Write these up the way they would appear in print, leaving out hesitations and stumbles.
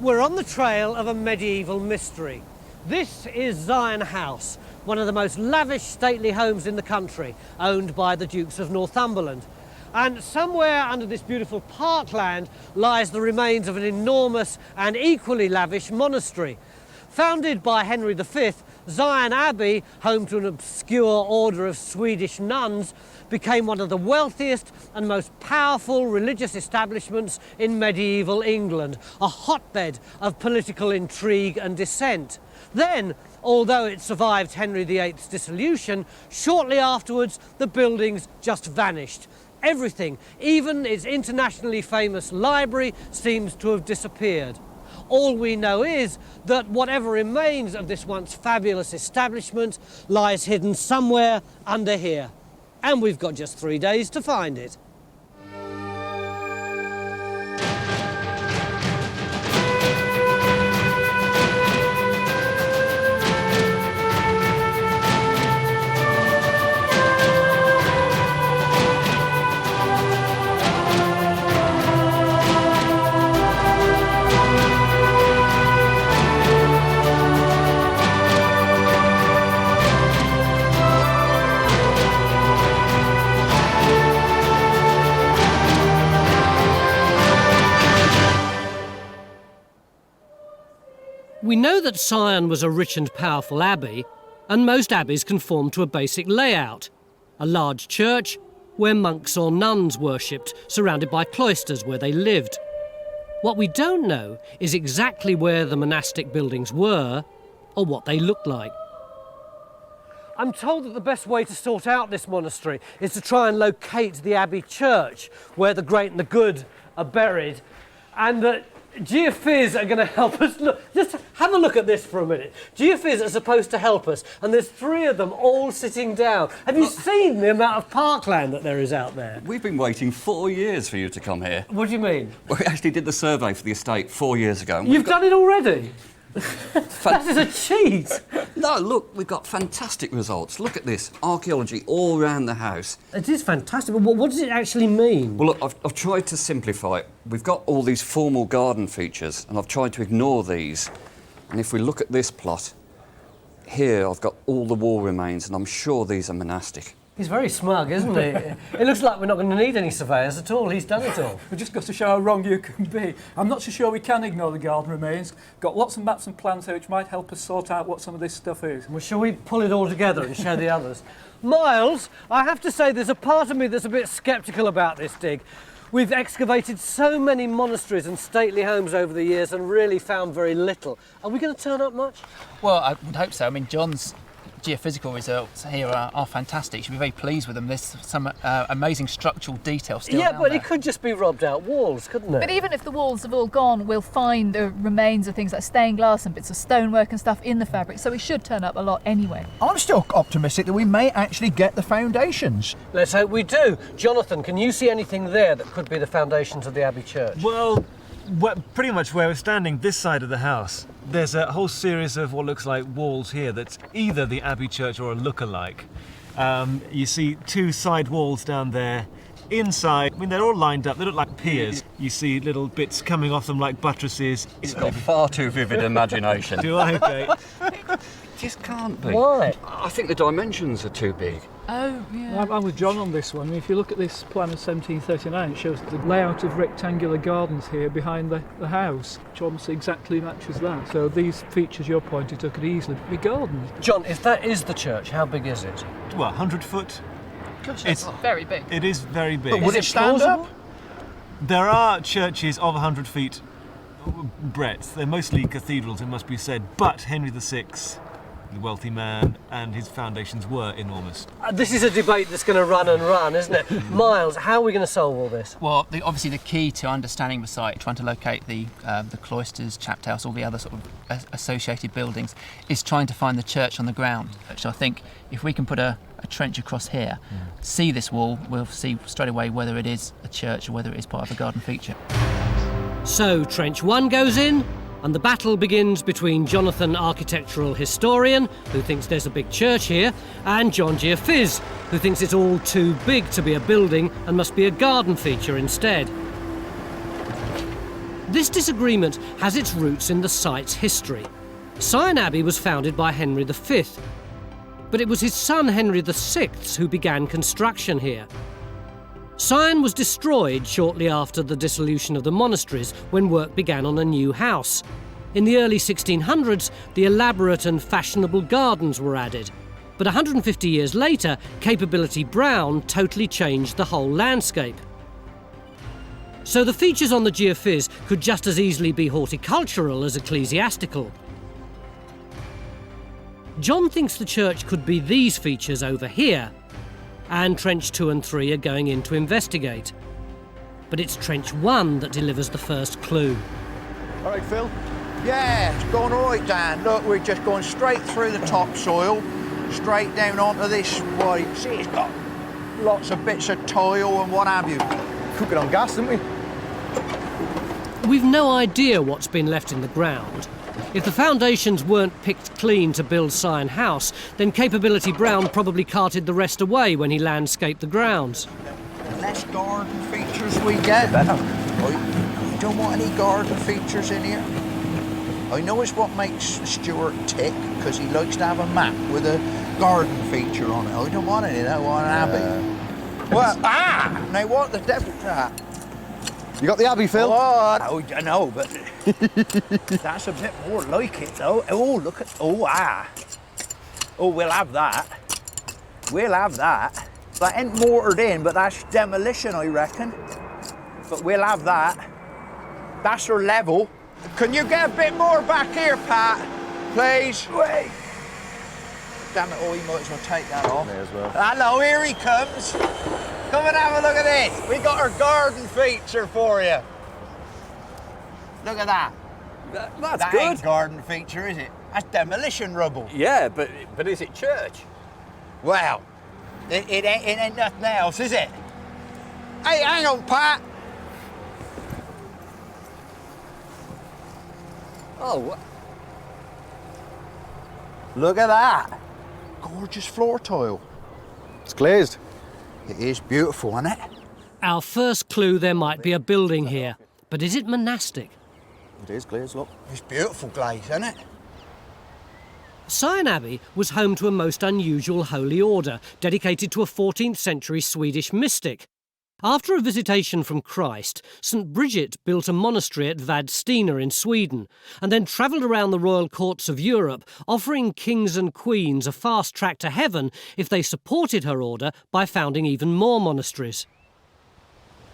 We're on the trail of a medieval mystery. This is Syon House, one of the most lavish stately homes in the country, owned by the Dukes of Northumberland. And somewhere under this beautiful parkland lies the remains of an enormous and equally lavish monastery. Founded by Henry V, Syon Abbey, home to an obscure order of Swedish nuns, became one of the wealthiest and most powerful religious establishments in medieval England, a hotbed of political intrigue and dissent. Then, although it survived Henry VIII's dissolution, shortly afterwards the buildings just vanished. Everything, even its internationally famous library, seems to have disappeared. All we know is that whatever remains of this once fabulous establishment lies hidden somewhere under here. And we've got just 3 days to find it. We know that Syon was a rich and powerful abbey, and most abbeys conform to a basic layout. A large church where monks or nuns worshipped, surrounded by cloisters where they lived. What we don't know is exactly where the monastic buildings were or what they looked like. I'm told that the best way to sort out this monastery is to try and locate the abbey church, where the great and the good are buried, and that geophys are going to help us. Look, just have a look at this for a minute. Geophys are supposed to help us, and there's 3 of them all sitting down. Have you seen the amount of parkland that there is out there? We've been waiting 4 years for you to come here. What do you mean? Well, we actually did the survey for the estate 4 years ago. You've done it already? That is a cheat! No, look, we've got fantastic results. Look at this, archaeology all around the house. It is fantastic, but what does it actually mean? Well, look, I've tried to simplify it. We've got all these formal garden features, and I've tried to ignore these. And if we look at this plot, here I've got all the wall remains, and I'm sure these are monastic. He's very smug, isn't he? It looks like we're not going to need any surveyors at all. He's done it all. We've just got to show how wrong you can be. I'm not so sure we can ignore the garden remains. Got lots of maps and plans here which might help us sort out what some of this stuff is. Well, shall we pull it all together and show the others? Miles, I have to say there's a part of me that's a bit sceptical about this dig. We've excavated so many monasteries and stately homes over the years and really found very little. Are we going to turn up much? Well, I would hope so. I mean, John's geophysical results here are fantastic. You should be very pleased with them. There's some amazing structural detail still Yeah, down but there. it could just be rubbed out walls, couldn't it? But even if the walls have all gone, we'll find the remains of things like stained glass and bits of stonework and stuff in the fabric, so we should turn up a lot anyway. I'm still optimistic that we may actually get the foundations. Let's hope we do. Jonathan, can you see anything there that could be the foundations of the Abbey church? Well, pretty much where we're standing, this side of the house, there's a whole series of what looks like walls here that's either the Abbey church or a look-alike. You see 2 side walls down there. Inside, I mean, they're all lined up, they look like piers. You see little bits coming off them like buttresses. He's got far too vivid imagination. Do I? Okay. Just can't be. Why? I think the dimensions are too big. Oh, yeah. I'm with John on this one. I mean, if you look at this plan of 1739, it shows the layout of rectangular gardens here behind the house, which almost exactly matches that. So these features you're pointing to could easily be gardens. John, if that is the church, how big is it? Well, 100 foot. Gosh, that's very big. It is very big. But would Is it stand plausible? up? There are churches of 100 feet breadth. They're mostly cathedrals, it must be said, but Henry VI, the wealthy man, and his foundations were enormous. This is a debate that's going to run and run, isn't it? Miles, how are we going to solve all this? Well, obviously the key to understanding the site, trying to locate the cloisters, chapter house, all the other sort of associated buildings, is trying to find the church on the ground. So I think if we can put a trench across here, see this wall, we'll see straight away whether it is a church or whether it is part of a garden feature. So trench 1 goes in, and the battle begins between Jonathan, architectural historian, who thinks there's a big church here, and John Geophyz, who thinks it's all too big to be a building and must be a garden feature instead. This disagreement has its roots in the site's history. Syon Abbey was founded by Henry V, but it was his son Henry VI who began construction here. Syon was destroyed shortly after the dissolution of the monasteries when work began on a new house. In the early 1600s, the elaborate and fashionable gardens were added. But 150 years later, Capability Brown totally changed the whole landscape. So the features on the geophys could just as easily be horticultural as ecclesiastical. John thinks the church could be these features over here, and Trench 2 and 3 are going in to investigate. But it's Trench 1 that delivers the first clue. All right, Phil. Yeah, it's going all right, Dan. Look, we're just going straight through the topsoil, straight down onto this white. See, it's got lots of bits of tile and what have you. Cooking on gas, didn't we? We've no idea what's been left in the ground. If the foundations weren't picked clean to build Syon House, then Capability Brown probably carted the rest away when he landscaped the grounds. The less garden features we get, better. I don't want any garden features in here. I know it's what makes Stuart tick, because he likes to have a map with a garden feature on it. I don't want any of that, I want an Abbey. Well, now what the devil's that? You got the Abbey, Phil? Oh, I know, but that's a bit more like it, though. Oh, look at, Oh, we'll have that. We'll have that. That ain't mortared in, but that's demolition, I reckon. But we'll have that. That's our level. Can you get a bit more back here, Pat? Please? Wait. Damn it, you might as well take that off. May as well. Hello, here he comes. Come and have a look at this. We got our garden feature for you. Look at that. That's that good. Ain't garden feature, is it? That's demolition rubble. Yeah, but is it church? Well, it ain't nothing else, is it? Hey, hang on, Pat. Oh, Look at that. Gorgeous floor tile. It's glazed. It is beautiful, isn't it? Our first clue there might be a building here, but is it monastic? It is glazed, look. It's beautiful glaze, isn't it? Syon Abbey was home to a most unusual holy order, dedicated to a 14th century Swedish mystic. After a visitation from Christ, Saint Bridget built a monastery at Vadstena in Sweden, and then travelled around the royal courts of Europe, offering kings and queens a fast track to heaven if they supported her order by founding even more monasteries.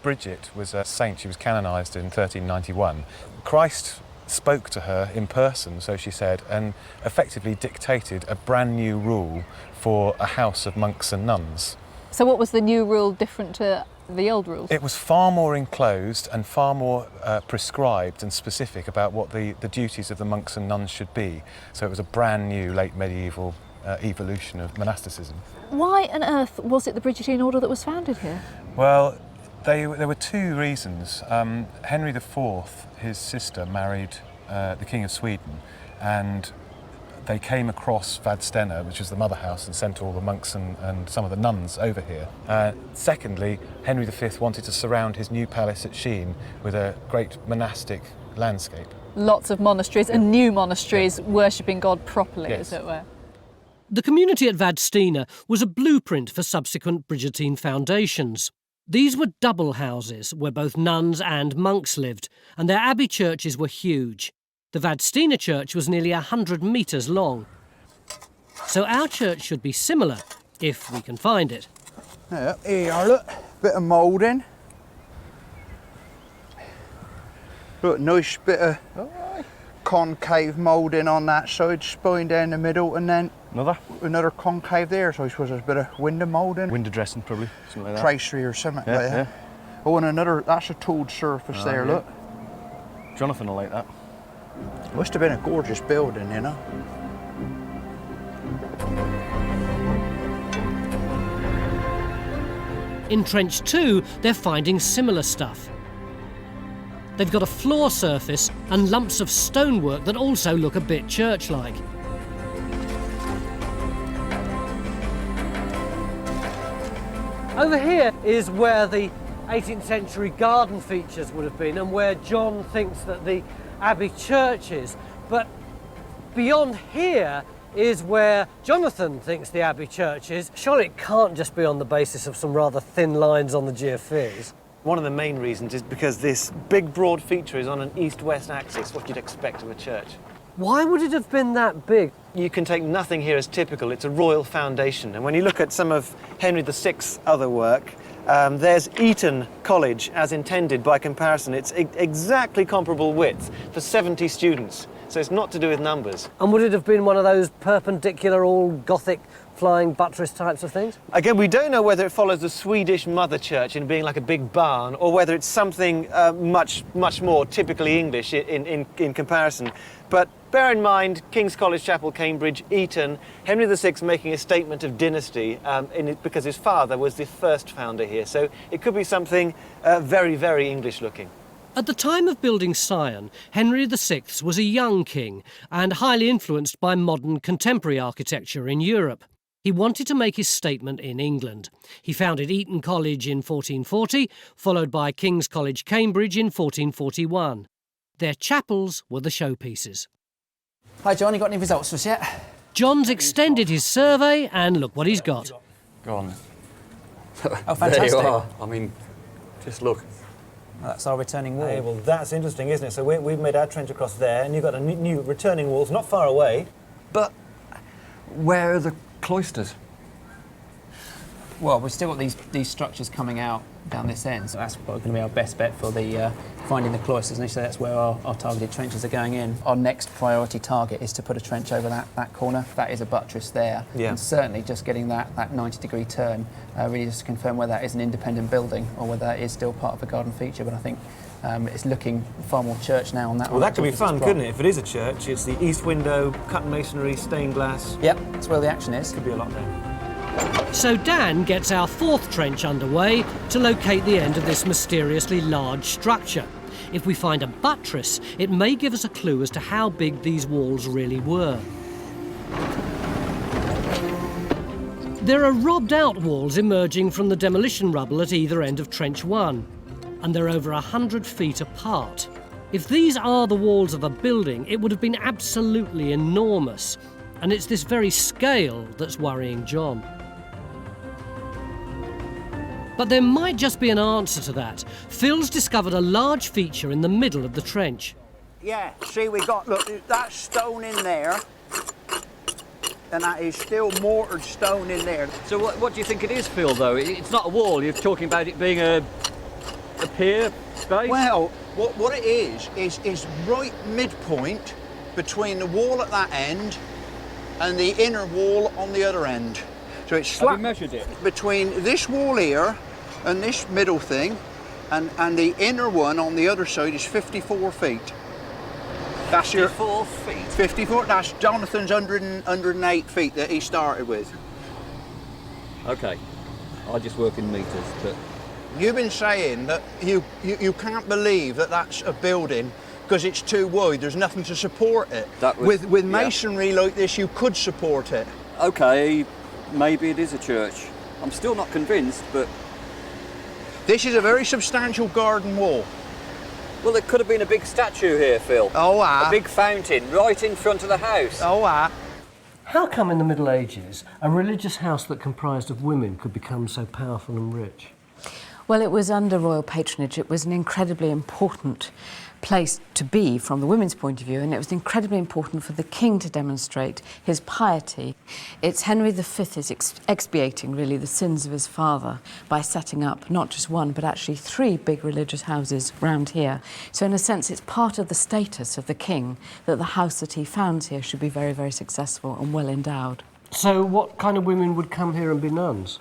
Bridget was a saint. She was canonised in 1391. Christ spoke to her in person, so she said, and effectively dictated a brand new rule for a house of monks and nuns. So what was the new rule different to the old rules? It was far more enclosed and far more prescribed and specific about what the duties of the monks and nuns should be. So it was a brand new late medieval evolution of monasticism. Why on earth was it the Bridgetine order that was founded here? Well, there were two reasons. Henry IV, his sister, married the King of Sweden, and they came across Vadstena, which was the mother house, and sent all the monks and some of the nuns over here. Secondly, Henry V wanted to surround his new palace at Skien with a great monastic landscape. Lots of monasteries and new monasteries worshipping God properly, Yes. as it were. The community at Vadstena was a blueprint for subsequent Bridgetine foundations. These were double houses where both nuns and monks lived, and their abbey churches were huge. The Vadstena church was nearly 100 metres long. So our church should be similar, if we can find it. Yeah, here, look. Bit of moulding. Look, nice bit of concave moulding on that side, spine down the middle, and then another concave there. So I suppose there's a bit of window moulding. Window dressing, probably. Something like that. Tracery or something Yeah, like that. Oh, and another, that's a tooled surface there, yeah. look. Jonathan will like that. Must have been a gorgeous building, you know. In Trench 2, they're finding similar stuff. They've got a floor surface and lumps of stonework that also look a bit church-like. Over here is where the 18th century garden features would have been and where John thinks that the Abbey church is. But beyond here is where Jonathan thinks the Abbey church is. Surely it can't just be on the basis of some rather thin lines on the geophysics. One of the main reasons is because this big broad feature is on an east-west axis, what you'd expect of a church. Why would it have been that big? You can take nothing here as typical. It's a royal foundation. And when you look at some of Henry VI's other work, there's Eton College as intended by comparison. It's exactly comparable width for 70 students. So it's not to do with numbers. And would it have been one of those perpendicular, all Gothic flying buttress types of things? Again, we don't know whether it follows the Swedish mother church in being like a big barn or whether it's something much more typically English in comparison. But bear in mind, King's College Chapel, Cambridge, Eton, Henry VI making a statement of dynasty because his father was the first founder here. So it could be something very, very English looking. At the time of building Syon, Henry VI was a young king and highly influenced by modern contemporary architecture in Europe. He wanted to make his statement in England. He founded Eton College in 1440, followed by King's College, Cambridge in 1441. Their chapels were the showpieces. Hi John, you got any results for us yet? John's extended his survey and look what he's got. Go on. Oh, fantastic. There you are. I mean, just look. Well, that's our returning wall. Hey, well, that's interesting, isn't it? So we've made our trench across there, and you've got a new returning walls not far away. But where are the cloisters? Well, we've still got these structures coming out down this end, so that's probably going to be our best bet for the finding the cloisters, and so that's where our targeted trenches are going in. Our next priority target is to put a trench over that corner. That is a buttress there, and certainly just getting that 90-degree turn really just to confirm whether that is an independent building or whether that is still part of a garden feature. But I think it's looking far more church now on that. Well, that could be fun, couldn't it? If it is a church, it's the east window, cut masonry, stained glass. Yep, that's where the action is. Could be a lot there. So Dan gets our fourth trench underway to locate the end of this mysteriously large structure. If we find a buttress, it may give us a clue as to how big these walls really were. There are robbed-out walls emerging from the demolition rubble at either end of Trench 1, and they're over 100 feet apart. If these are the walls of a building, it would have been absolutely enormous, and it's this very scale that's worrying John. But there might just be an answer to that. Phil's discovered a large feature in the middle of the trench. Yeah, see, we got, look, that stone in there, and that is still mortared stone in there. So what do you think it is, Phil, though? It's not a wall. You're talking about it being a pier space? Well, what it is right midpoint between the wall at that end and the inner wall on the other end. So it's Have you measured it? between this wall here and this middle thing, and the inner one on the other side is 54 feet. That's 54 feet? 54, that's Jonathan's 108 feet that he started with. OK. I just work in metres, but... You've been saying that you can't believe that that's a building because it's too wide, there's nothing to support it. With masonry like this, you could support it. OK, maybe it is a church. I'm still not convinced, but... This is a very substantial garden wall. Well, there could have been a big statue here, Phil. Oh, A big fountain right in front of the house. Oh, How come in the Middle Ages a religious house that comprised of women could become so powerful and rich? Well, it was under royal patronage. It was an incredibly important place to be from the women's point of view, and it was incredibly important for the king to demonstrate his piety. It's Henry V is expiating, really, the sins of his father by setting up not just one, but actually 3 big religious houses round here. So in a sense, it's part of the status of the king that the house that he founds here should be very, very successful and well endowed. So what kind of women would come here and be nuns?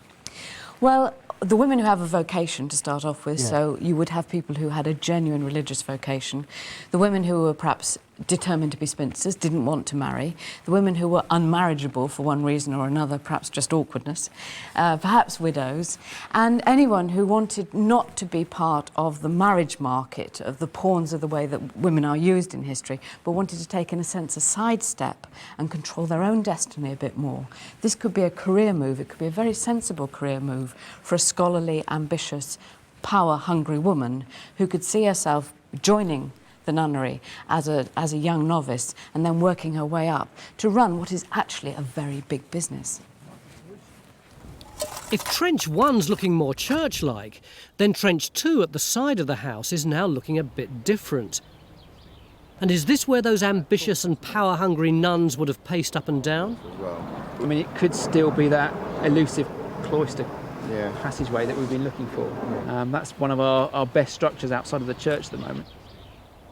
Well, the women who have a vocation to start off with, so you would have people who had a genuine religious vocation. The women who were perhaps determined to be spinsters, didn't want to marry. The women who were unmarriageable for one reason or another, perhaps just awkwardness. Perhaps widows. And anyone who wanted not to be part of the marriage market, of the pawns of the way that women are used in history, but wanted to take, in a sense, a sidestep and control their own destiny a bit more. This could be a career move. It could be a very sensible career move for a scholarly, ambitious, power-hungry woman who could see herself joining the nunnery as a young novice and then working her way up to run what is actually a very big business. If Trench 1's looking more church-like, then Trench 2 at the side of the house is now looking a bit different. And is this where those ambitious and power-hungry nuns would have paced up and down? I mean, it could still be that elusive cloister passageway that we've been looking for. That's one of our best structures outside of the church at the moment.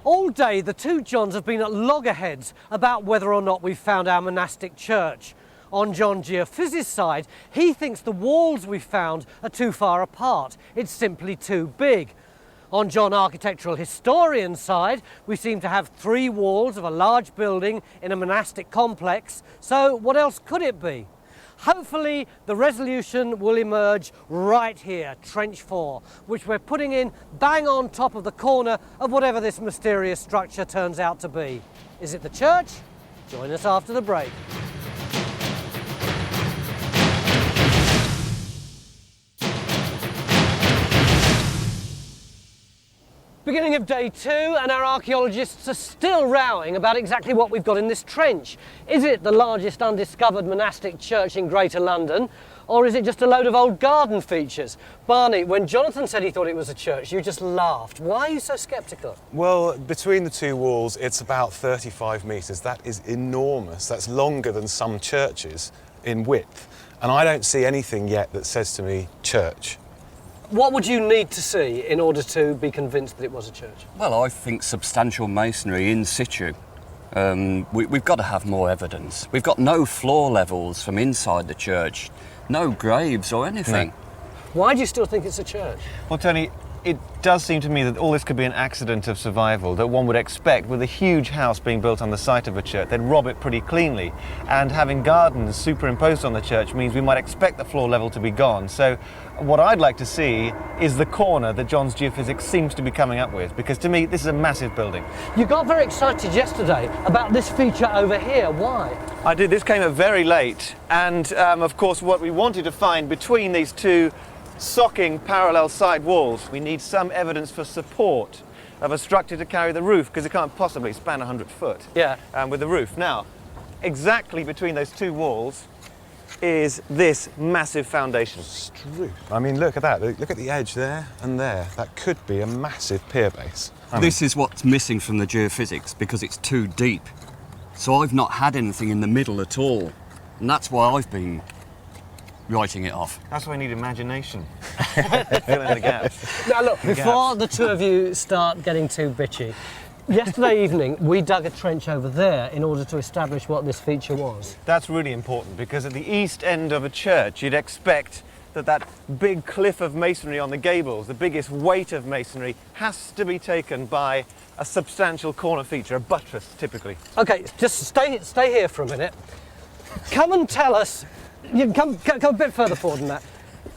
All day, the two Johns have been at loggerheads about whether or not we've found our monastic church. On John Geophysi's side, he thinks the walls we found are too far apart. It's simply too big. On John Architectural Historian's side, we seem to have 3 walls of a large building in a monastic complex. So what else could it be? Hopefully the resolution will emerge right here, Trench 4, which we're putting in bang on top of the corner of whatever this mysterious structure turns out to be. Is it the church? Join us after the break. Beginning of day 2, and our archaeologists are still rowing about exactly what we've got in this trench. Is it the largest undiscovered monastic church in Greater London, or is it just a load of old garden features? Barney, when Jonathan said he thought it was a church, you just laughed. Why are you so sceptical? Well, between the two walls, it's about 35 metres. That is enormous. That's longer than some churches in width. And I don't see anything yet that says to me, church. What would you need to see in order to be convinced that it was a church? Well, I think substantial masonry in situ. We've got to have more evidence. We've got no floor levels from inside the church, no graves or anything. No. Why do you still think it's a church? Well, Tony, it does seem to me that all this could be an accident of survival that one would expect with a huge house being built on the site of a church. They'd rob it pretty cleanly. And having gardens superimposed on the church means we might expect the floor level to be gone. So what I'd like to see is the corner that John's geophysics seems to be coming up with, because to me this is a massive building. You got very excited yesterday about this feature over here. Why? I did. This came up very late, and of course what we wanted to find between these two socking parallel side walls, we need some evidence for support of a structure to carry the roof, because it can't possibly span 100 foot with the roof. Now, exactly between those two walls is this massive foundation. I mean, look at that. Look at the edge there and there. That could be a massive pier base. This is what's missing from the geophysics, because it's too deep. So I've not had anything in the middle at all. And that's why I've been writing it off. That's why I need imagination. Fill in the gaps. Now look, before the two of you start getting too bitchy, yesterday evening we dug a trench over there in order to establish what this feature was. That's really important, because at the east end of a church you'd expect that big cliff of masonry on the gables, the biggest weight of masonry, has to be taken by a substantial corner feature, a buttress typically. Okay, just stay here for a minute. Come and tell us, you can come a bit further forward than that.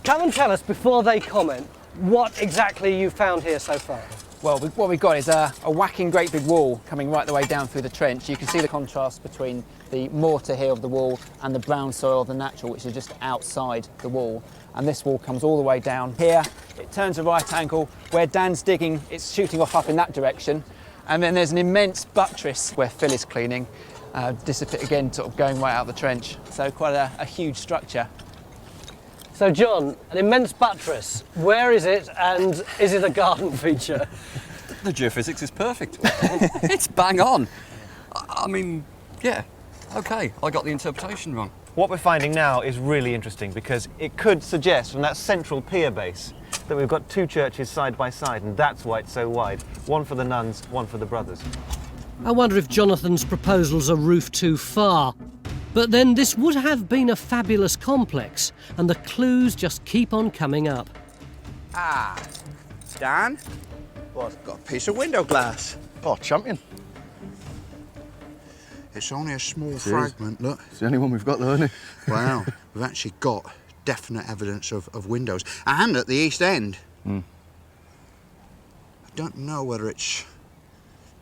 Come and tell us, before they comment, what exactly you found here so far. Well, what we've got is a whacking great big wall coming right the way down through the trench. You can see the contrast between the mortar here of the wall and the brown soil of the natural, which is just outside the wall. And this wall comes all the way down here. It turns a right angle. Where Dan's digging, it's shooting off up in that direction. And then there's an immense buttress where Phil is cleaning, again, sort of going right out the trench. So quite a huge structure. So John, an immense buttress, where is it, and is it a garden feature? The geophysics is perfect. It's bang on. I mean, yeah, okay, I got the interpretation wrong. What we're finding now is really interesting, because it could suggest from that central pier base that we've got two churches side by side, and that's why it's so wide. One for the nuns, one for the brothers. I wonder if Jonathan's proposals are roof too far. But then this would have been a fabulous complex, and the clues just keep on coming up. Ah, Dan? What? Got a piece of window glass. Oh, champion. It's only a small fragment, look. It's the only one we've got though, isn't it? Wow, we've actually got definite evidence of windows. And at the east end. I don't know whether it's...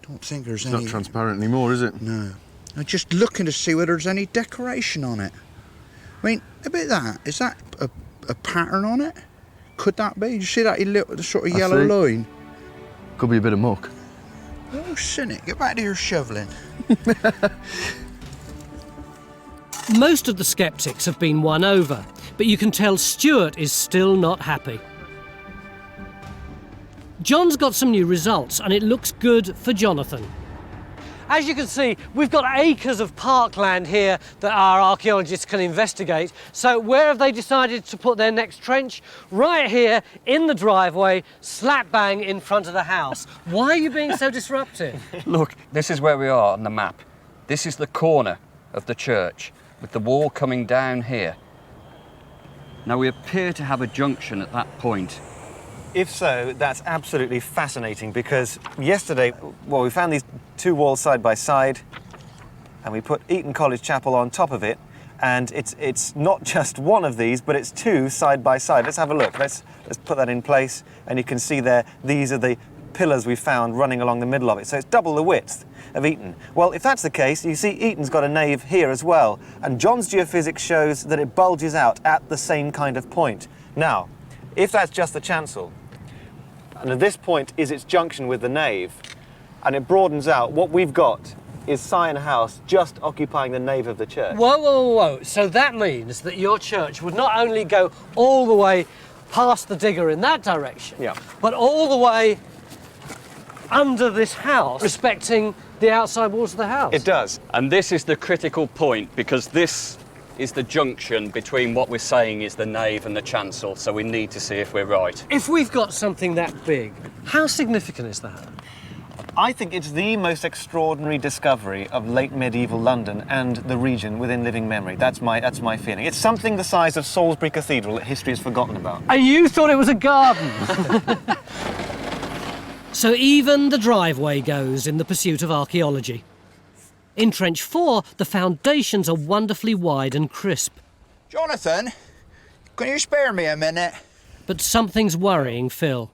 don't think there's any... It's not transparent anymore, is it? No. I'm just looking to see whether there's any decoration on it. I mean, a bit of that. Is that a pattern on it? could that be? You see that little sort of yellow line? Could be a bit of muck. Oh, cynic, get back to your shoveling. Most of the sceptics have been won over, but you can tell Stuart is still not happy. John's got some new results, and it looks good for Jonathan. As you can see, we've got acres of parkland here that our archaeologists can investigate. So where have they decided to put their next trench? Right here in the driveway, slap bang in front of the house. Why are you being so disruptive? Look, this is where we are on the map. This is the corner of the church, with the wall coming down here. Now we appear to have a junction at that point. If so, that's absolutely fascinating, because yesterday, well, we found these two walls side by side, and we put Eton College Chapel on top of it, and it's not just one of these, but it's two side by side. Let's have a look. Let's put that in place, and you can see there, these are the pillars we found running along the middle of it. So it's double the width of Eton. Well, if that's the case, you see Eton's got a nave here as well, and John's geophysics shows that it bulges out at the same kind of point. Now, if that's just the chancel, and at this point is its junction with the nave, and it broadens out, what we've got is Syon House just occupying the nave of the church. Whoa, whoa, whoa, whoa. So that means that your church would not only go all the way past the digger in that direction, but all the way under this house, respecting the outside walls of the house. It does. And this is the critical point, because this is the junction between what we're saying is the nave and the chancel, so we need to see if we're right. If we've got something that big, how significant is that? I think it's the most extraordinary discovery of late medieval London and the region within living memory. That's my feeling. It's something the size of Salisbury Cathedral that history has forgotten about. And you thought it was a garden? So even the driveway goes in the pursuit of archaeology. In Trench 4, the foundations are wonderfully wide and crisp. Jonathan, can you spare me a minute? But something's worrying Phil.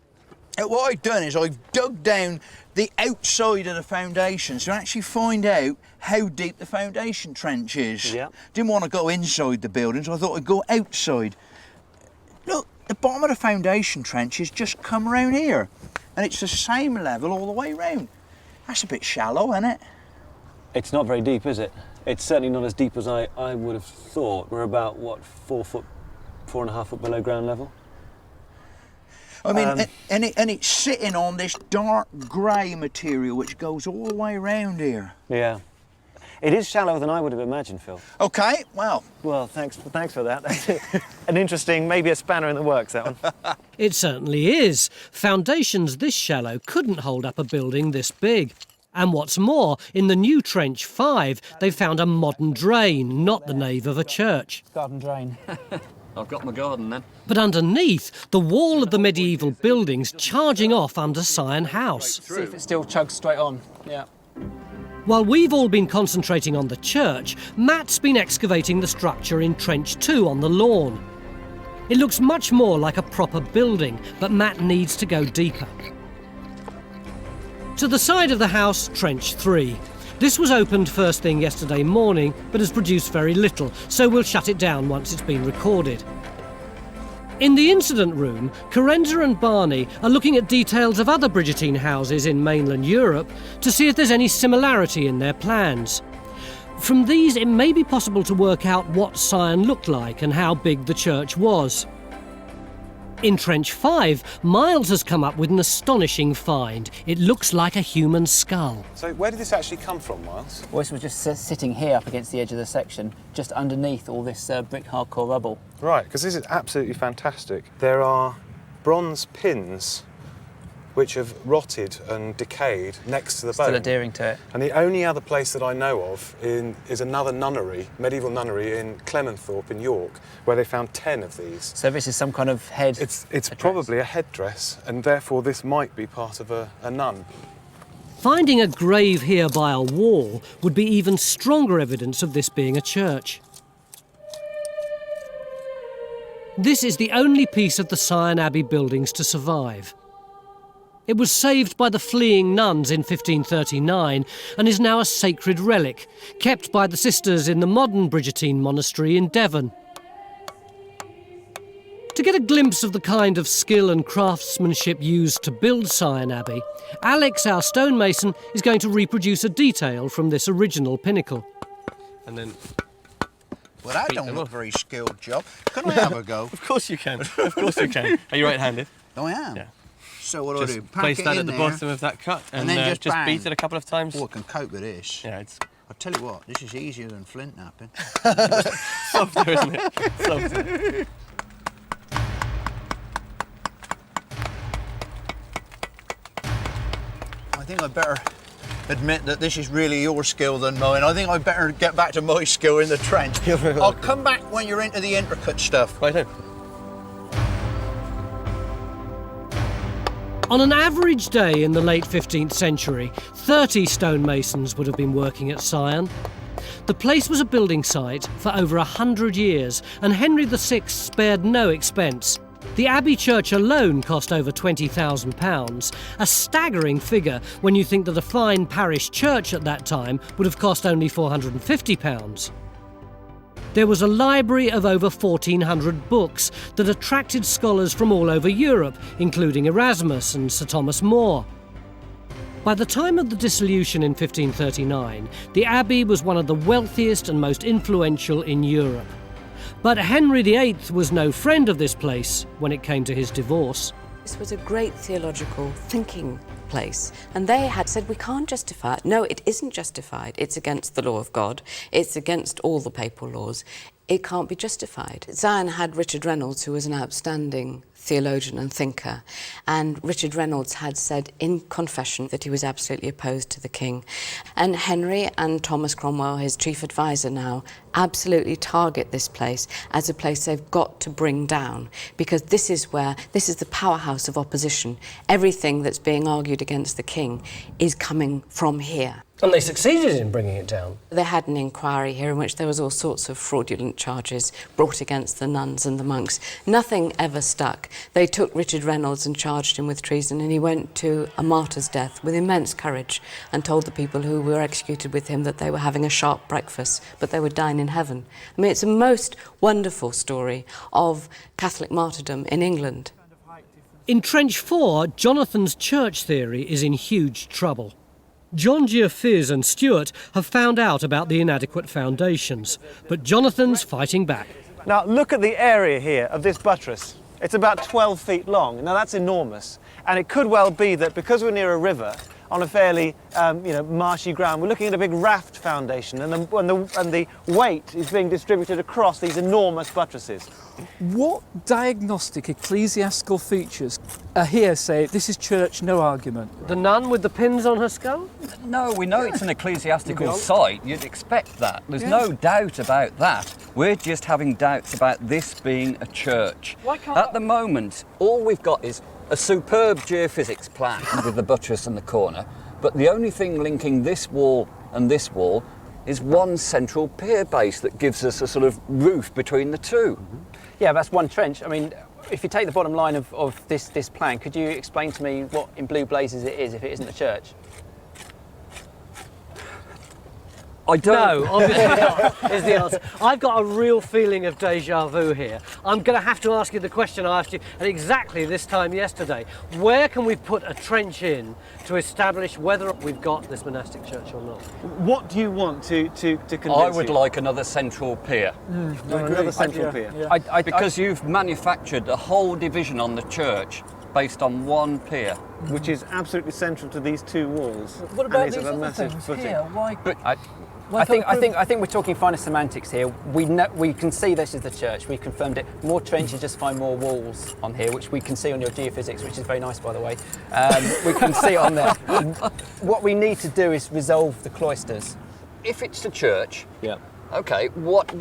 What I've done is I've dug down the outside of the foundations to actually find out how deep the foundation trench is. Yeah. Didn't want to go inside the building, so I thought I'd go outside. Look, the bottom of the foundation trench has just come around here, and it's the same level all the way round. That's a bit shallow, isn't it? It's not very deep, is it? It's certainly not as deep as I would have thought. We're about, what, 4.5 foot below ground level? I mean, and it's sitting on this dark grey material which goes all the way around here. Yeah. It is shallower than I would have imagined, Phil. OK, well... Well, thanks for that. That's an interesting, maybe a spanner in the works, that one. It certainly is. Foundations this shallow couldn't hold up a building this big. And what's more, in the new Trench 5, they found a modern drain, not the nave of a church. Garden drain. I've got my garden then. But underneath, the wall of the medieval building's charging off under Syon House. See if it still chugs straight on. Yeah. While we've all been concentrating on the church, Matt's been excavating the structure in Trench 2 on the lawn. It looks much more like a proper building, but Matt needs to go deeper. To the side of the house, Trench 3. This was opened first thing yesterday morning, but has produced very little, so we'll shut it down once it's been recorded. In the incident room, Carenza and Barney are looking at details of other Bridgetine houses in mainland Europe to see if there's any similarity in their plans. From these, it may be possible to work out what Syon looked like and how big the church was. In Trench 5, Miles has come up with an astonishing find. It looks like a human skull. So where did this actually come from, Miles? Well, this was just sitting here up against the edge of the section, just underneath all this brick hardcore rubble. Right, because this is absolutely fantastic. There are bronze pins which have rotted and decayed next to the bone. Still adhering to it. And the only other place that I know of is another nunnery, medieval nunnery in Clementhorpe in York, where they found 10 of these. So this is some kind of head? It's probably a headdress, and therefore this might be part of a nun. Finding a grave here by a wall would be even stronger evidence of this being a church. This is the only piece of the Syon Abbey buildings to survive. It was saved by the fleeing nuns in 1539 and is now a sacred relic, kept by the sisters in the modern Bridgetine monastery in Devon. To get a glimpse of the kind of skill and craftsmanship used to build Syon Abbey, Alex, our stonemason, is going to reproduce a detail from this original pinnacle. And then... Well, that don't look very skilled job. Can I have a go? Of course you can. Of course you can. Are you right-handed? Oh, I am. Yeah. So what do I do? Pack Place it that in at the there, bottom of that cut and and, then just bang. beat it a couple of times. Oh, I can cope with this. Yeah, it's I'll tell you what, this is easier than flint knapping. softer, isn't it? Softer. I think I better admit that this is really your skill than mine. I think I better get back to my skill in the trench. I'll come back when you're into the intricate stuff. Right then. On an average day in the late 15th century, 30 stonemasons would have been working at Syon. The place was a building site for over 100 years, and Henry VI spared no expense. The Abbey church alone cost over £20,000, a staggering figure when you think that a fine parish church at that time would have cost only £450. There was a library of over 1,400 books that attracted scholars from all over Europe, including Erasmus and Sir Thomas More. By the time of the dissolution in 1539, the Abbey was one of the wealthiest and most influential in Europe. But Henry VIII was no friend of this place when it came to his divorce. This was a great theological thinking place, and they had said, we can't justify it. No, it isn't justified. It's against the law of God. It's against all the papal laws. It can't be justified. Syon had Richard Reynolds, who was an outstanding theologian and thinker, and Richard Reynolds had said in confession that he was absolutely opposed to the king. And Henry and Thomas Cromwell, his chief advisor now, absolutely target this place as a place they've got to bring down, because this is the powerhouse of opposition. Everything that's being argued against the king is coming from here. And they succeeded in bringing it down. They had an inquiry here in which there was all sorts of fraudulent charges brought against the nuns and the monks. Nothing ever stuck. They took Richard Reynolds and charged him with treason, and he went to a martyr's death with immense courage and told the people who were executed with him that they were having a sharp breakfast, but they would dine in heaven. I mean, it's a most wonderful story of Catholic martyrdom in England. In Trench 4, Jonathan's church theory is in huge trouble. John Geoffis and Stuart have found out about the inadequate foundations, but Jonathan's fighting back. Now look at the area here of this buttress. It's about 12 feet long. Now that's enormous, and it could well be that because we're near a river on a fairly marshy ground, we're looking at a big raft foundation, and the weight is being distributed across these enormous buttresses. What diagnostic ecclesiastical features are here say this is church, no argument? The nun with the pins on her skull? No, we know it's an ecclesiastical site. You'd expect that. There's no doubt about that. We're just having doubts about this being a church. At the moment, all we've got is a superb geophysics plan with the buttress and the corner, but the only thing linking this wall and this wall is one central pier base that gives us a sort of roof between the two. Yeah, that's one trench. I mean, if you take the bottom line of this plan, could you explain to me what in blue blazes it is if it isn't a church? I don't. No, obviously not, is the answer. I've got a real feeling of deja vu here. I'm going to have to ask you the question I asked you at exactly this time yesterday. Where can we put a trench in to establish whether we've got this monastic church or not? What do you want to convince I would you? like another central pier. Another central pier. Yeah. Because you've manufactured a whole division on the church based on one pier. Which is absolutely central to these two walls. What about and these is a other massive things footing. here? Why? I think we're talking finer semantics here. We can see this is the church. We've confirmed it. More trenches just find more walls on here, which we can see on your geophysics, which is very nice, by the way. We can see it on there. What we need to do is resolve the cloisters. If it's the church, Yeah. okay, what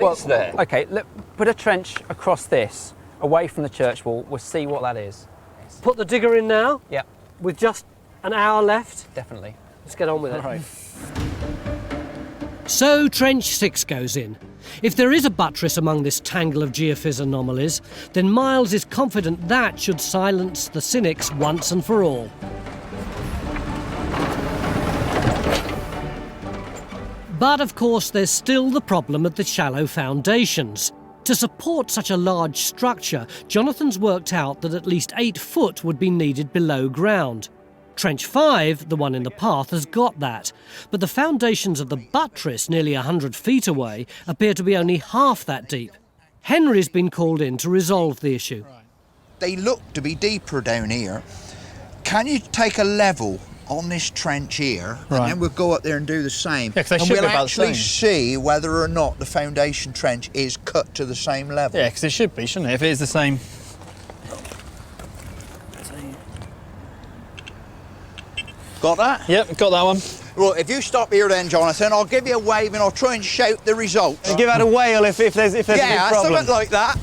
is there? Okay, look, put a trench across this, away from the church wall. We'll see what that is. Put the digger in now, Yeah, with just an hour left. definitely. Let's get on with it. All right. So Trench 6 goes in. If there is a buttress among this tangle of geophys anomalies, then Miles is confident that should silence the cynics once and for all. But of course there's still the problem of the shallow foundations. To support such a large structure, Jonathan's worked out that at least 8 foot would be needed below ground. Trench 5, the one in the path, has got that, but the foundations of the buttress, nearly 100 feet away, appear to be only half that deep. Henry's been called in to resolve the issue. They look to be deeper down here. Can you take a level on this trench here, and then we'll go up there and do the same, Yeah, 'cause they and should be we'll about the actually same. see whether or not the foundation trench is cut to the same level. Yeah, because it should be, shouldn't it? If it is the same. Got that? Yep, got that one. Right, if you stop here then, Jonathan, I'll give you a wave and I'll try and shout the results. And give out a wail if there's a big yeah, problem. something like that.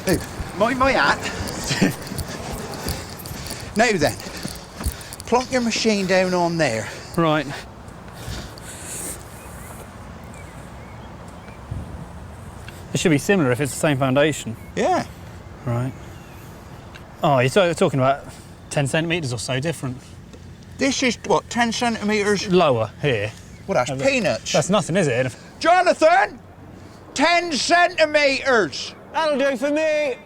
Hey, my hat. Now then, plonk your machine down on there. Right. It should be similar if it's the same foundation. Yeah. Right. Oh, you're talking about 10 centimetres or so different. This is, what, 10 centimetres? Lower here. Well, that's peanuts. That's nothing, is it? Jonathan! 10 centimetres! That'll do for me!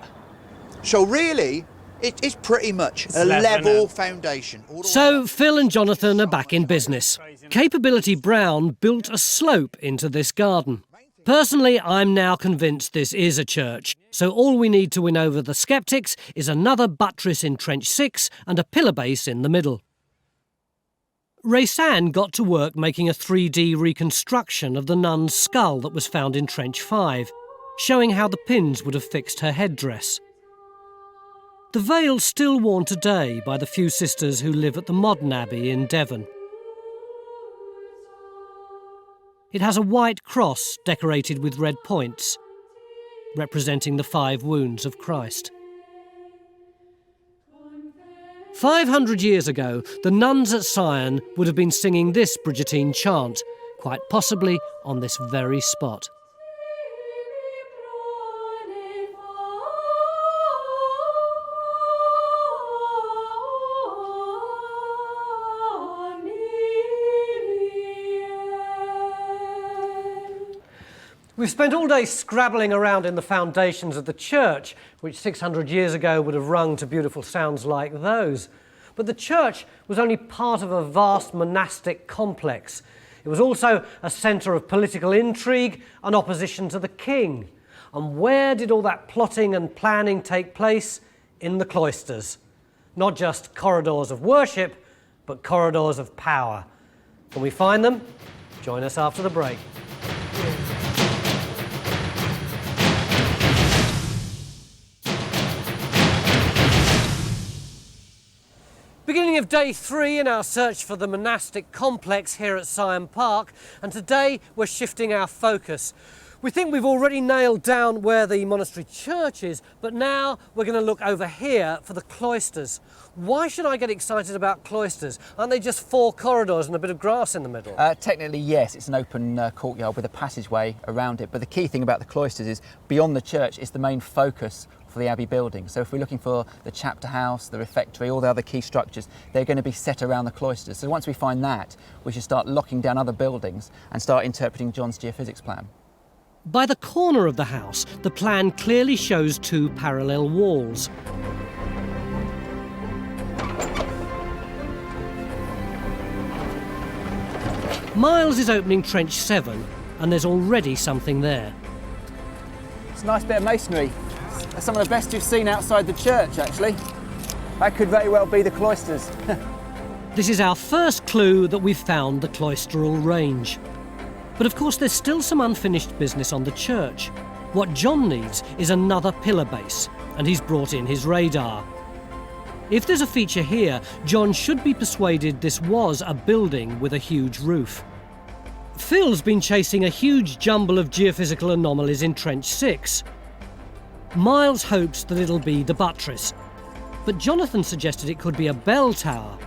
So really, it's pretty much a level foundation. So Phil and Jonathan are back in business. Capability Brown built a slope into this garden. Personally, I'm now convinced this is a church, so all we need to win over the sceptics is another buttress in Trench 6 and a pillar base in the middle. Raysan got to work making a 3D reconstruction of the nun's skull that was found in Trench 5, showing how the pins would have fixed her headdress. The veil's still worn today by the few sisters who live at the modern Abbey in Devon. It has a white cross decorated with red points, representing the 5 wounds of Christ. 500 years ago, the nuns at Syon would have been singing this Bridgetine chant, quite possibly on this very spot. We've spent all day scrabbling around in the foundations of the church, which 600 years ago would have rung to beautiful sounds like those. But the church was only part of a vast monastic complex. It was also a centre of political intrigue and opposition to the king. And where did all that plotting and planning take place? In the cloisters. Not just corridors of worship, but corridors of power. Can we find them? Join us after the break. Beginning of day 3 in our search for the monastic complex here at Syon Park, and today we're shifting our focus. We think we've already nailed down where the monastery church is, but now we're going to look over here for the cloisters. Why should I get excited about cloisters? Aren't they just 4 corridors and a bit of grass in the middle? Technically, yes, it's an open courtyard with a passageway around it, but the key thing about the cloisters is beyond the church is the main focus for the Abbey building. So if we're looking for the chapter house, the refectory, all the other key structures, they're going to be set around the cloisters. So once we find that, we should start locking down other buildings and start interpreting John's geophysics plan. By the corner of the house, the plan clearly shows 2 parallel walls. Miles is opening Trench 7, and there's already something there. It's a nice bit of masonry. That's some of the best you've seen outside the church, actually. That could very well be the cloisters. This is our first clue that we've found the cloistral range. But of course there's still some unfinished business on the church. What John needs is another pillar base, and he's brought in his radar. If there's a feature here, John should be persuaded this was a building with a huge roof. Phil's been chasing a huge jumble of geophysical anomalies in Trench 6. Miles hopes that it'll be the buttress, but Jonathan suggested it could be a bell tower.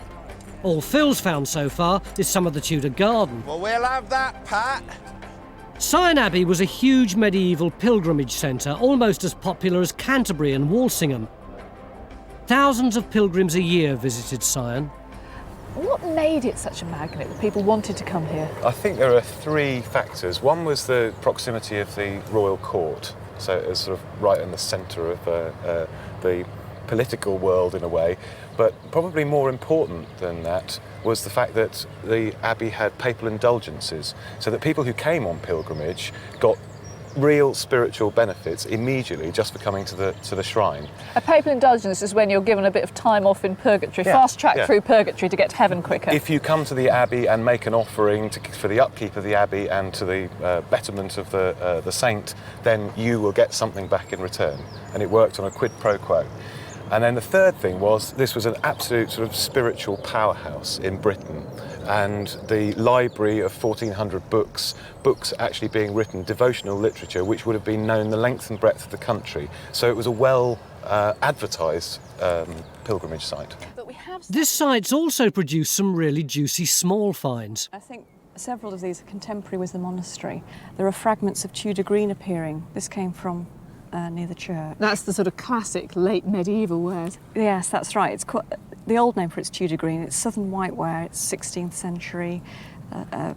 All Phil's found so far is some of the Tudor garden. Well, we'll have that, Pat. Syon Abbey was a huge medieval pilgrimage centre, almost as popular as Canterbury and Walsingham. Thousands of pilgrims a year visited Syon. What made it such a magnet that people wanted to come here? I think there are three factors. One was the proximity of the royal court, so it was sort of right in the centre of the political world in a way. But probably more important than that was the fact that the Abbey had papal indulgences, so that people who came on pilgrimage got real spiritual benefits immediately just for coming to the shrine. A papal indulgence is when you're given a bit of time off in purgatory, fast track through purgatory to get to heaven quicker. If you come to the Abbey and make an offering for the upkeep of the Abbey and to the betterment of the saint, then you will get something back in return. And it worked on a quid pro quo. And then the third thing was, this was an absolute sort of spiritual powerhouse in Britain. And the library of 1,400 books actually being written, devotional literature, which would have been known the length and breadth of the country. So it was a well advertised pilgrimage site. This site's also produced some really juicy small finds. I think several of these are contemporary with the monastery. There are fragments of Tudor green appearing. This came from near the church. That's the sort of classic late medieval ware. Yes, that's right. It's quite, the old name for it's Tudor green. It's southern whiteware. It's 16th century. A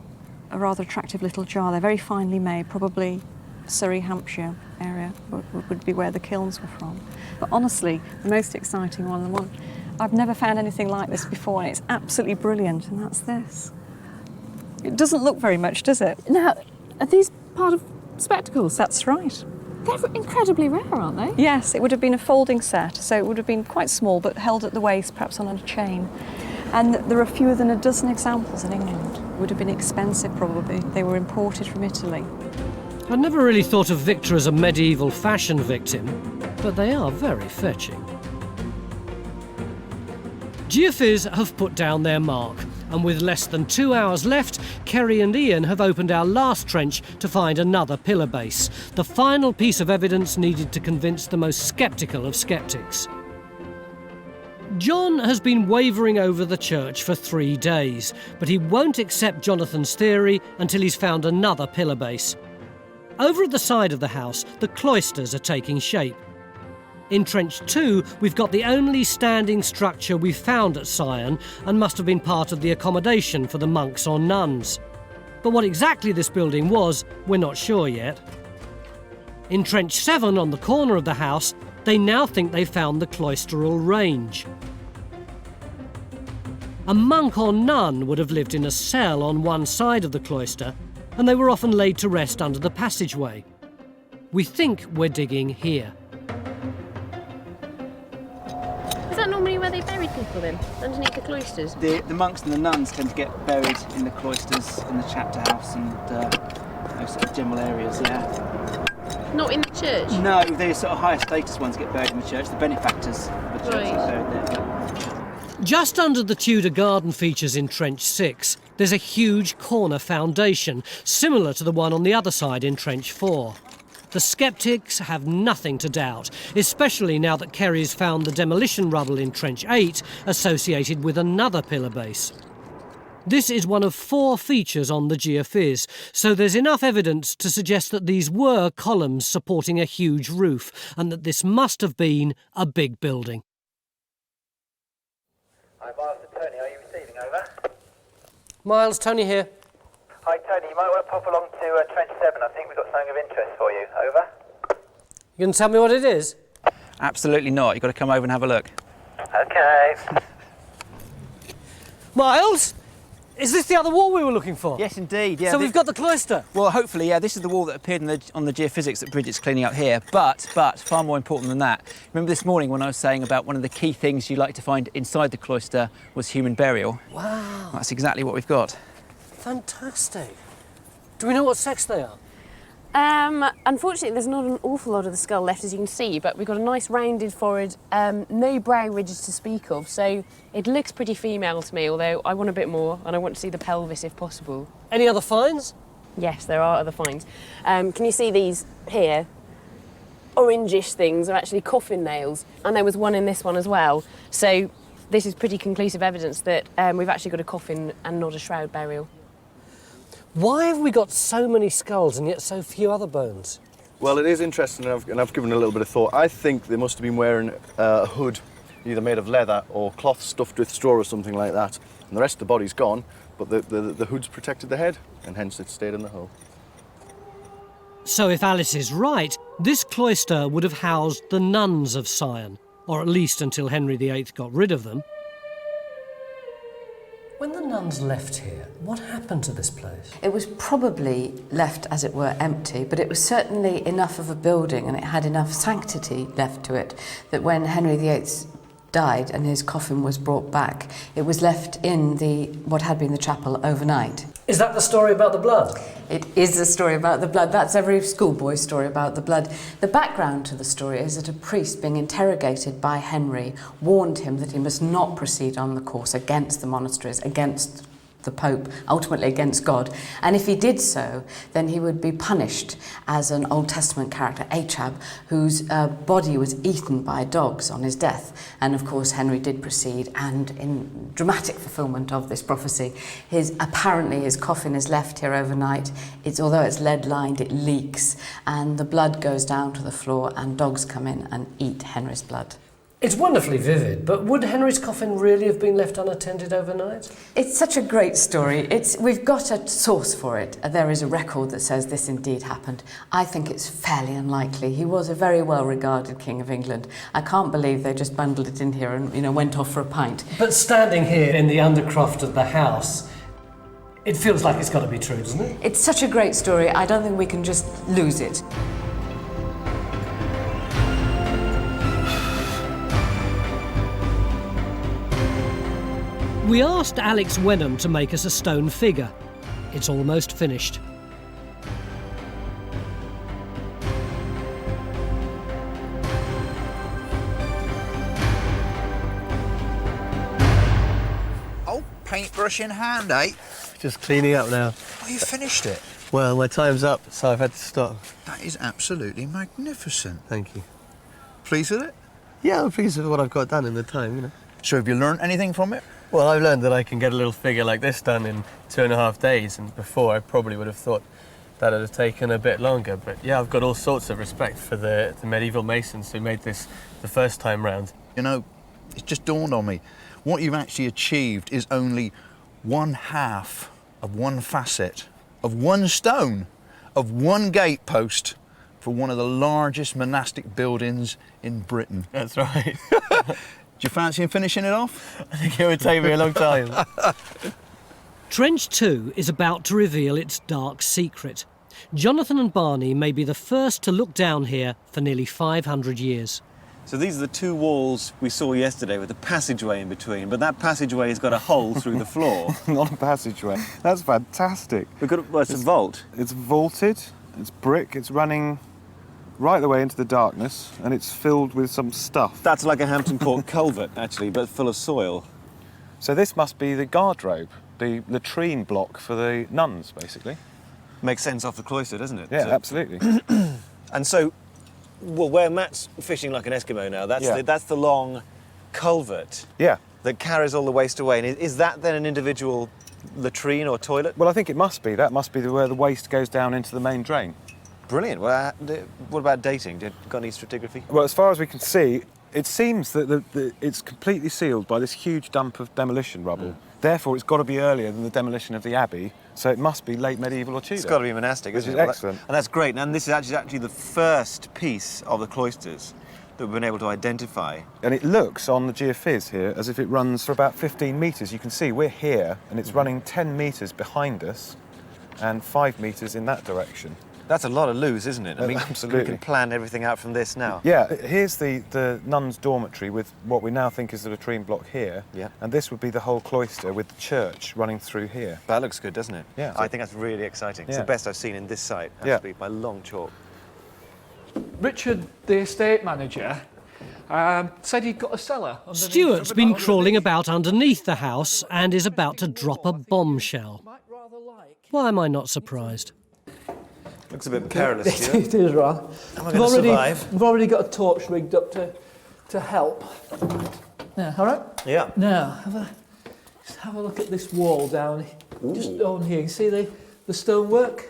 rather attractive little jar. They're very finely made. Probably Surrey, Hampshire area would be where the kilns were from. But honestly, the most exciting one, the one I've never found anything like this before, and it's absolutely brilliant. And that's this. It doesn't look very much, does it? Now, are these part of spectacles? That's right. They're incredibly rare, aren't they? Yes, it would have been a folding set, so it would have been quite small, but held at the waist, perhaps on a chain. And there are fewer than a dozen examples in England. Would have been expensive, probably. They were imported from Italy. I never really thought of Victor as a medieval fashion victim, but they are very fetching. Geophys have put down their mark, and with less than 2 hours left, Kerry and Ian have opened our last trench to find another pillar base, the final piece of evidence needed to convince the most sceptical of sceptics. John has been wavering over the church for 3 days, but he won't accept Jonathan's theory until he's found another pillar base. Over at the side of the house, the cloisters are taking shape. In Trench 2, we've got the only standing structure we've found at Syon and must have been part of the accommodation for the monks or nuns. But what exactly this building was, we're not sure yet. In Trench 7, on the corner of the house, they now think they found the cloistral range. A monk or nun would have lived in a cell on one side of the cloister, and they were often laid to rest under the passageway. We think we're digging here. Is that normally where they buried people then, underneath the cloisters? The monks and the nuns tend to get buried in the cloisters, in the chapter house and those sort of general areas, yeah. Not in the church? No, the sort of higher status ones get buried in the church, the benefactors of the church get buried there. Just under the Tudor garden features in Trench 6, there's a huge corner foundation, similar to the one on the other side in Trench 4. The sceptics have nothing to doubt, especially now that Kerry's found the demolition rubble in Trench 8 associated with another pillar base. This is one of 4 features on the geophys, so there's enough evidence to suggest that these were columns supporting a huge roof, and that this must have been a big building. Hi, Miles to Tony. Are you receiving? Over. Miles, Tony here. Hi, Tony. You might want to pop along to Trench 7. I think we've got something of interest for you. Over. You can tell me what it is? Absolutely not. You've got to come over and have a look. Okay. Miles? Is this the other wall we were looking for? Yes, indeed. Yeah. So we've got the cloister? Well, hopefully, yeah. This is the wall that appeared on the geophysics that Bridget's cleaning up here. But far more important than that, remember this morning when I was saying about one of the key things you like to find inside the cloister was human burial? Wow. That's exactly what we've got. Fantastic. Do we know what sex they are? Unfortunately, there's not an awful lot of the skull left, as you can see, but we've got a nice rounded forehead, no brow ridges to speak of, so it looks pretty female to me, although I want a bit more, and I want to see the pelvis if possible. Any other finds? Yes, there are other finds. Can you see these here? Orangish things are actually coffin nails, and there was one in this one as well, so this is pretty conclusive evidence that we've actually got a coffin and not a shroud burial. Why have we got so many skulls and yet so few other bones? Well, it is interesting, and I've given it a little bit of thought. I think they must have been wearing a hood either made of leather or cloth stuffed with straw or something like that. And the rest of the body's gone, but the hood's protected the head, and hence it stayed in the hole. So if Alice is right, this cloister would have housed the nuns of Syon, or at least until Henry VIII got rid of them. When the nuns left here, what happened to this place? It was probably left, as it were, empty, but it was certainly enough of a building and it had enough sanctity left to it that when Henry VIII died and his coffin was brought back, it was left in what had been the chapel overnight. Is that the story about the blood? It is a story about the blood. That's every schoolboy's story about the blood. The background to the story is that a priest being interrogated by Henry warned him that he must not proceed on the course against the monasteries, against the Pope, ultimately against God. And if he did so, then he would be punished as an Old Testament character, Achab, whose body was eaten by dogs on his death. And of course, Henry did proceed, and in dramatic fulfillment of this prophecy, apparently his coffin is left here overnight. Although it's lead-lined, it leaks, and the blood goes down to the floor, and dogs come in and eat Henry's blood. It's wonderfully vivid, but would Henry's coffin really have been left unattended overnight? It's such a great story. We've got a source for it. There is a record that says this indeed happened. I think it's fairly unlikely. He was a very well-regarded King of England. I can't believe they just bundled it in here and went off for a pint. But standing here in the undercroft of the house, it feels like it's got to be true, doesn't it? It's such a great story. I don't think we can just lose it. We asked Alex Wenham to make us a stone figure. It's almost finished. Oh, paintbrush in hand, eh? Just cleaning up now. Oh, you finished it? Well, my time's up, so I've had to stop. That is absolutely magnificent. Thank you. Pleased with it? Yeah, I'm pleased with what I've got done in the time, So have you learned anything from it? Well, I've learned that I can get a little figure like this done in 2.5 days, and before I probably would have thought that would have taken a bit longer. But yeah, I've got all sorts of respect for the medieval masons who made this the first time round. You know, it just dawned on me. What you've actually achieved is only 1/2 of one facet, of one stone, of one gatepost for one of the largest monastic buildings in Britain. That's right. Do you fancy finishing it off? I think it would take me a long time. Trench 2 is about to reveal its dark secret. Jonathan and Barney may be the first to look down here for nearly 500 years. So these are the two walls we saw yesterday with the passageway in between, but that passageway has got a hole through the floor. Not a passageway. That's fantastic. It's a vault. It's vaulted, it's brick, it's running right the way into the darkness, and it's filled with some stuff. That's like a Hampton Court culvert, actually, but full of soil. So this must be the garderobe, the latrine block for the nuns, basically. Makes sense off the cloister, doesn't it? Yeah, absolutely. And so, well, where Matt's fishing like an Eskimo now, that's the long culvert that carries all the waste away. And is that then an individual latrine or toilet? Well, I think it must be. That must be where the waste goes down into the main drain. Brilliant. Well, what about dating? Got any stratigraphy? Well, as far as we can see, it seems that it's completely sealed by this huge dump of demolition rubble. Therefore, it's got to be earlier than the demolition of the Abbey, so it must be late medieval or Tudor. It's got to be monastic, isn't it? Which is excellent. And that's great. And this is actually the first piece of the cloisters that we've been able to identify. And it looks on the geophys here as if it runs for about 15 metres. You can see we're here, and it's running 10 metres behind us and 5 metres in that direction. That's a lot of loos, isn't it? I mean, absolutely. We can plan everything out from this now. Yeah, here's the nuns' dormitory with what we now think is the latrine block here. Yeah. And this would be the whole cloister with the church running through here. That looks good, doesn't it? Yeah. I think that's really exciting. It's the best I've seen in this site, actually, by long chalk. Richard, the estate manager, said he'd got a cellar underneath. Stuart's been crawling about underneath the house and is about to drop a bombshell. Why am I not surprised? Looks a bit perilous, Stuart. It is, rather. Am I going to survive? We've already got a torch rigged up to help. Yeah, all right? Yeah. Now, have a look at this wall down, just down here. You see the stonework?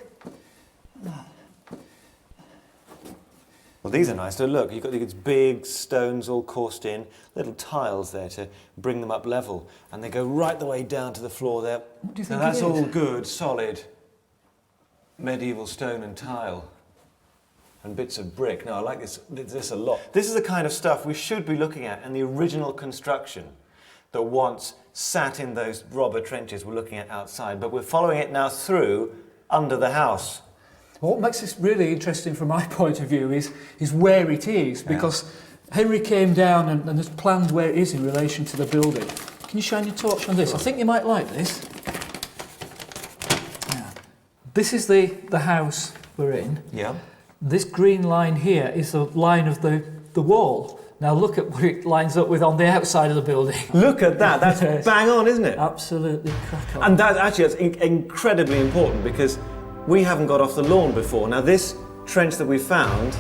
Well, Well, these are nice. So look, you've got these big stones all coursed in, little tiles there to bring them up level, and they go right the way down to the floor there. What do you Now think that's it is? all good, solid, medieval stone and tile, and bits of brick. No, I like this a lot. This is the kind of stuff we should be looking at in the original construction that once sat in those robber trenches we're looking at outside, but we're following it now through under the house. What makes this really interesting from my point of view is where it is, because Henry came down and has planned where it is in relation to the building. Can you shine your torch on this? I think you might like this. Yeah. This is the house we're in. Yeah. This green line here is the line of the wall. Now look at what it lines up with on the outside of the building. Look at that, that's bang on, isn't it? Absolutely crack on. And that's incredibly important because we haven't got off the lawn before. Now this trench that we found,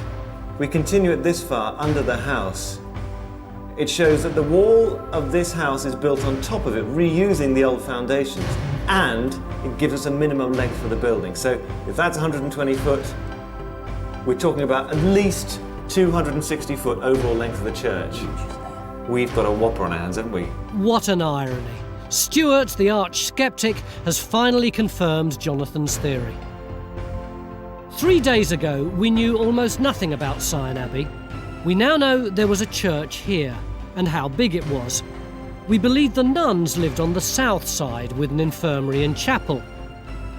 we continue it this far under the house. It shows that the wall of this house is built on top of it, reusing the old foundations, and it gives us a minimum length for the building. So if that's 120 foot, we're talking about at least 260 foot overall length of the church. We've got a whopper on our hands, haven't we? What an irony. Stuart, the arch-skeptic, has finally confirmed Jonathan's theory. 3 days ago, we knew almost nothing about Syon Abbey. We now know there was a church here, and how big it was. We believe the nuns lived on the south side with an infirmary and chapel,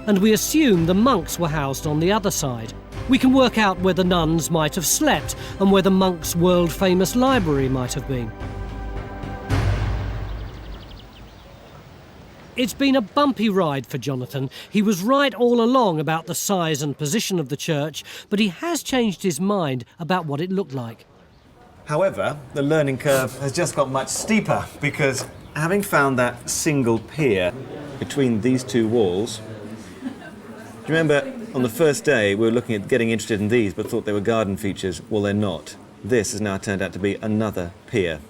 and we assume the monks were housed on the other side. We can work out where the nuns might have slept and where the monks' world-famous library might have been. It's been a bumpy ride for Jonathan. He was right all along about the size and position of the church, but he has changed his mind about what it looked like. However, the learning curve has just got much steeper because having found that single pier between these two walls, do you remember on the first day we were looking at getting interested in these but thought they were garden features? Well, they're not. This has now turned out to be another pier.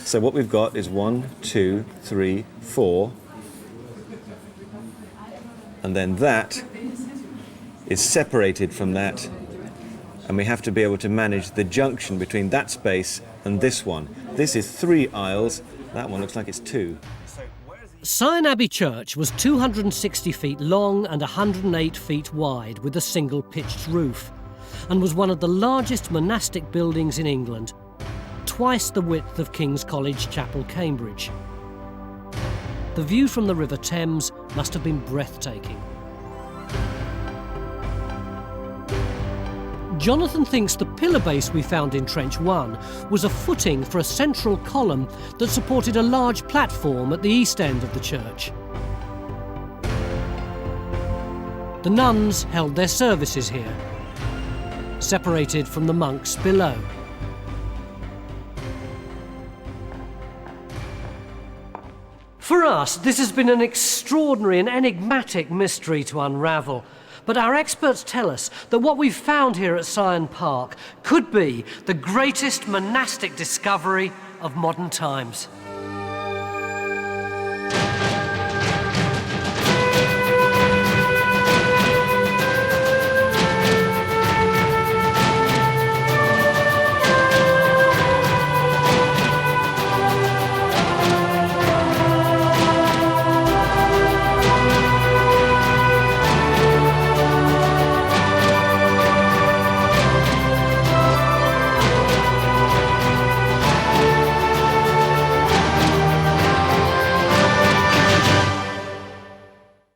So what we've got is 1, 2, 3, 4, and then that is separated from that, and we have to be able to manage the junction between that space and this one. This is 3 aisles, that one looks like it's 2. Syon Abbey Church was 260 feet long and 108 feet wide with a single pitched roof, and was one of the largest monastic buildings in England, twice the width of King's College Chapel, Cambridge. The view from the River Thames must have been breathtaking. Jonathan thinks the pillar base we found in Trench 1 was a footing for a central column that supported a large platform at the east end of the church. The nuns held their services here, separated from the monks below. For us, this has been an extraordinary and enigmatic mystery to unravel. But our experts tell us that what we've found here at Syon Park could be the greatest monastic discovery of modern times.